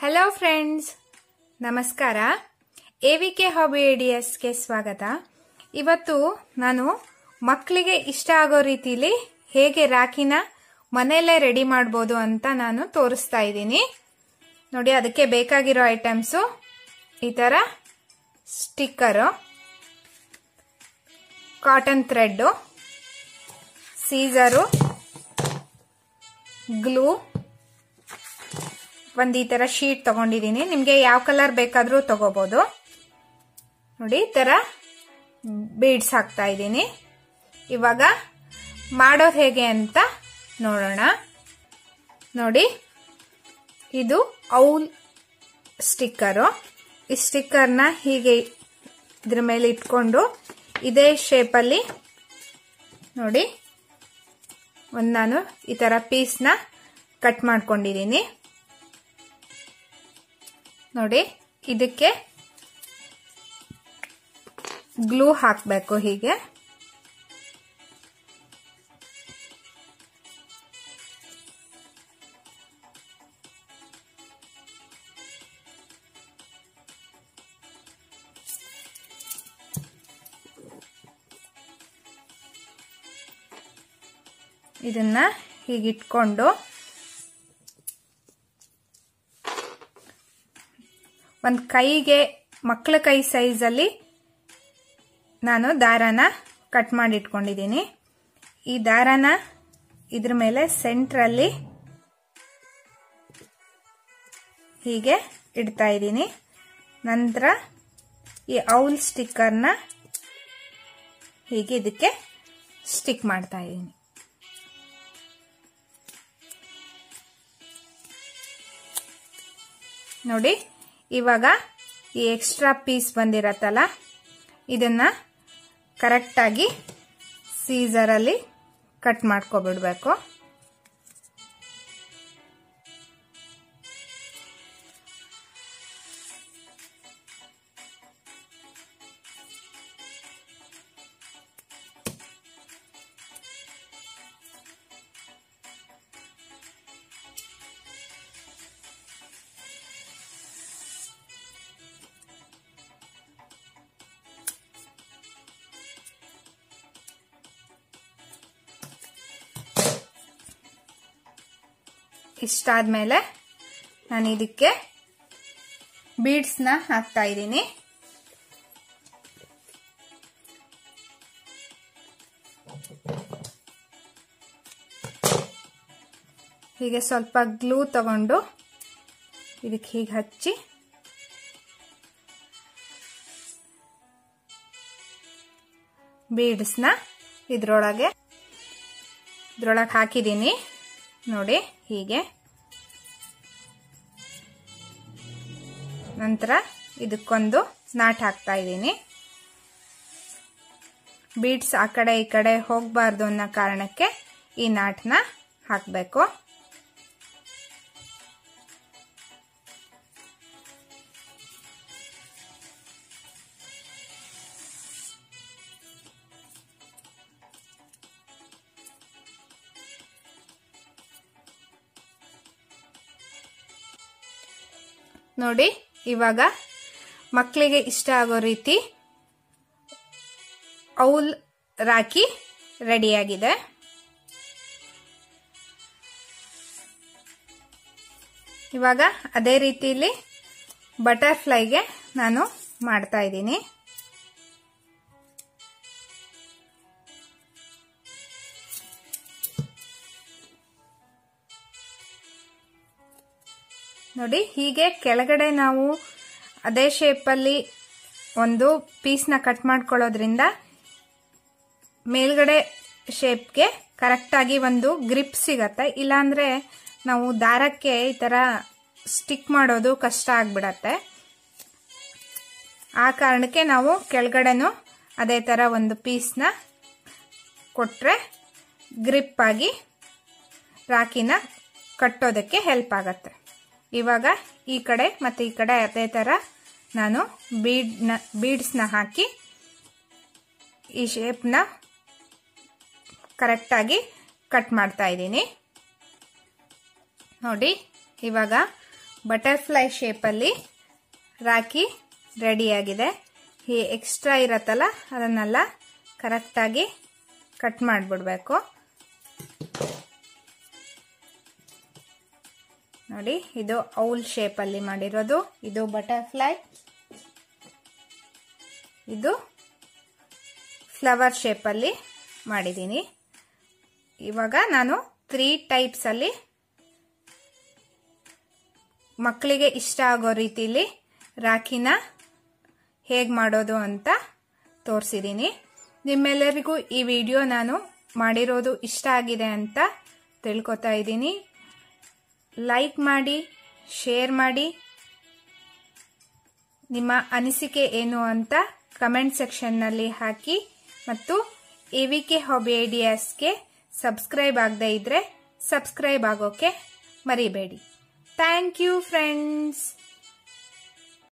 Hello friends, ನಮಸ್ಕಾರ. AVK hobby ಐಡಿಯಾಸ್ಗೆ ಸ್ವಾಗತ. ಇವತ್ತು ನಾನು ಮಕ್ಕಳಿಗೆ ಇಷ್ಟ ಆಗೋ ರೀತಿಲಿ ಹೇಗೆ ರಾಖಿನ ಮನೆಯಲ್ಲೇ ರೆಡಿ ಮಾಡ್ಬೋದು ಅಂತ ನಾನು ತೋರಿಸ್ತಾ ಇದ್ದೀನಿ. ನೋಡಿ, ಅದಕ್ಕೆ ಬೇಕಾಗಿರೋ ಐಟಮ್ಸು ಈ ಥರ ಸ್ಟಿಕ್ಕರು, ಕಾಟನ್ ಥ್ರೆಡ್ಡು, ಸೀಸರು, ಗ್ಲೂ, ಒಂದು ಈ ತರ ಶೀಟ್ ತಗೊಂಡಿದ್ದೀನಿ. ನಿಮಗೆ ಯಾವ ಕಲರ್ ಬೇಕಾದ್ರೂ ತಗೋಬಹುದು. ನೋಡಿ, ಈ ತರ ಬೀಡ್ಸ್ ಹಾಕ್ತಾ ಇದ್ದೀನಿ. ಇವಾಗ ಮಾಡೋದು ಹೇಗೆ ಅಂತ ನೋಡೋಣ. ನೋಡಿ, ಇದು ಔಲ್ ಸ್ಟಿಕ್ಕರು. ಈ ಸ್ಟಿಕ್ಕರ್ನ ಹೀಗೆ ಇದ್ರ ಮೇಲೆ ಇಟ್ಕೊಂಡು ಇದೇ ಶೇಪಲ್ಲಿ ನೋಡಿ ನಾನು ಈ ತರ ಪೀಸ್ನ ಕಟ್ ಮಾಡ್ಕೊಂಡಿದ್ದೀನಿ. ನೋಡಿ, ಇದಕ್ಕೆ ಗ್ಲೂ ಹಾಕಬೇಕು. ಹೀಗೆ ಇದನ್ನ ಹೀಗಿಟ್ಕೊಂಡು ಒಂದು ಕೈಗೆ ಮಕ್ಕಳ ಕೈ ಸೈಜಲ್ಲಿ ನಾನು ದಾರಾನ ಕಟ್ ಮಾಡಿ ಇಟ್ಕೊಂಡಿದ್ದೀನಿ. ಈ ದಾರಾನ ಇದ್ರ ಮೇಲೆ ಸೆಂಟ್ರಲ್ಲಿ ಹೀಗೆ ಇಡ್ತಾ ಇದ್ದೀನಿ. ನಂತರ ಈ ಔಲ್ ಸ್ಟಿಕ್ಕರ್ನ ಹೀಗೆ ಇದಕ್ಕೆ ಸ್ಟಿಕ್ ಮಾಡ್ತಾ ಇದ್ದೀನಿ. ನೋಡಿ, ಇವಾಗ ಈ ಎಕ್ಸ್ಟ್ರಾ ಪೀಸ್ ಬಂದಿರತ್ತಲ್ಲ, ಇದನ್ನ ಕರೆಕ್ಟಾಗಿ ಸೀಸರಲ್ಲಿ ಕಟ್ ಮಾಡ್ಕೊಬಿಡ್ಬೇಕು. ಇಷ್ಟಾದ್ಮೇಲೆ ನಾನು ಇದಕ್ಕೆ ಬೀಡ್ಸ್ನ ಹಾಕ್ತಾ ಇದ್ದೀನಿ. ಹೀಗೆ ಸ್ವಲ್ಪ ಗ್ಲೂ ತಗೊಂಡು ಇದಕ್ಕೆ ಹೀಗೆ ಹಚ್ಚಿ ಬೀಡ್ಸ್ನ ಇದ್ರೊಳಗೆ ಹಾಕಿದ್ದೀನಿ. ನೋಡಿ, ಹೀಗೆ. ನಂತರ ಇದಕ್ಕೊಂದು ನಾಟ್ ಹಾಕ್ತಾ ಇದ್ದೀನಿ. ಬೀಡ್ಸ್ ಆ ಕಡೆ ಈ ಕಡೆ ಹೋಗಬಾರ್ದು ಅನ್ನೋ ಕಾರಣಕ್ಕೆ ಈ ನಾಟ್ನ ಹಾಕಬೇಕು. ನೋಡಿ, ಇವಾಗ ಮಕ್ಕಳಿಗೆ ಇಷ್ಟ ಆಗೋ ರೀತಿ ಔಲ್ ರಾಖಿ ರೆಡಿಯಾಗಿದೆ. ಇವಾಗ ಅದೇ ರೀತಿಯಲ್ಲಿ ಬಟರ್ಫ್ಲೈಗೆ ನಾನು ಮಾಡ್ತಾ ಇದ್ದೀನಿ. ನೋಡಿ, ಹೀಗೆ ಕೆಳಗಡೆ ನಾವು ಅದೇ ಶೇಪಲ್ಲಿ ಒಂದು ಪೀಸ್ನ ಕಟ್ ಮಾಡ್ಕೊಳ್ಳೋದ್ರಿಂದ ಮೇಲ್ಗಡೆ ಶೇಪ್ಗೆ ಕರೆಕ್ಟಾಗಿ ಒಂದು ಗ್ರಿಪ್ ಸಿಗತ್ತೆ. ಇಲ್ಲಾಂದ್ರೆ ನಾವು ದಾರಕ್ಕೆ ಈ ಥರ ಸ್ಟಿಕ್ ಮಾಡೋದು ಕಷ್ಟ ಆಗ್ಬಿಡತ್ತೆ. ಆ ಕಾರಣಕ್ಕೆ ನಾವು ಕೆಳಗಡೆನೂ ಅದೇ ಥರ ಒಂದು ಪೀಸ್ನ ಕೊಟ್ಟರೆ ಗ್ರಿಪ್ ಆಗಿ ರಾಖಿನ ಕಟ್ಟೋದಕ್ಕೆ ಹೆಲ್ಪ್ ಆಗತ್ತೆ. ಇವಾಗ ಈ ಕಡೆ ಮತ್ತೆ ಈ ಕಡೆ ಅದೇ ತರ ನಾನು ಬೀಡ್ಸ್ನ ಹಾಕಿ ಈ ಶೇಪ್ನ ಕರೆಕ್ಟಾಗಿ ಕಟ್ ಮಾಡ್ತಾ ಇದ್ದೀನಿ. ನೋಡಿ, ಇವಾಗ ಬಟರ್ಫ್ಲೈ ಶೇಪಲ್ಲಿ ರಾಖಿ ರೆಡಿಯಾಗಿದೆ. ಈ ಎಕ್ಸ್ಟ್ರಾ ಇರತ್ತಲ್ಲ ಅದನ್ನೆಲ್ಲ ಕರೆಕ್ಟಾಗಿ ಕಟ್ ಮಾಡಿಬಿಡ್ಬೇಕು. ನೋಡಿ, ಇದು ಔಲ್ ಶೇಪಲ್ಲಿ ಮಾಡಿರೋದು, ಇದು ಬಟರ್ಫ್ಲೈ, ಇದು ಫ್ಲವರ್ ಶೇಪಲ್ಲಿ ಮಾಡಿದ್ದೀನಿ. ಇವಾಗ ನಾನು 3 ಟೈಪ್ಸ್ ಅಲ್ಲಿ ಮಕ್ಕಳಿಗೆ ಇಷ್ಟ ಆಗೋ ರೀತಿಲಿ ರಾಖಿನ ಹೇಗೆ ಮಾಡೋದು ಅಂತ ತೋರಿಸಿದ್ದೀನಿ. ನಿಮ್ಮೆಲ್ಲರಿಗೂ ಈ ವಿಡಿಯೋ ನಾನು ಮಾಡಿರೋದು ಇಷ್ಟ ಆಗಿದೆ ಅಂತ ತಿಳ್ಕೊತಾ ಇದ್ದೀನಿ. ಲೈಕ್ ಮಾಡಿ, ಶೇರ್ ಮಾಡಿ, ನಿಮ್ಮ ಅನಿಸಿಕೆ ಏನು ಅಂತ ಕಮೆಂಟ್ ಸೆಕ್ಷನ್ನಲ್ಲಿ ಹಾಕಿ, ಮತ್ತು AVK Hobby Ideasಗೆ ಸಬ್ಸ್ಕ್ರೈಬ್ ಆಗದೇ ಇದ್ರೆ ಸಬ್ಸ್ಕ್ರೈಬ್ ಆಗೋಕೆ ಮರಿಬೇಡಿ. Thank you friends.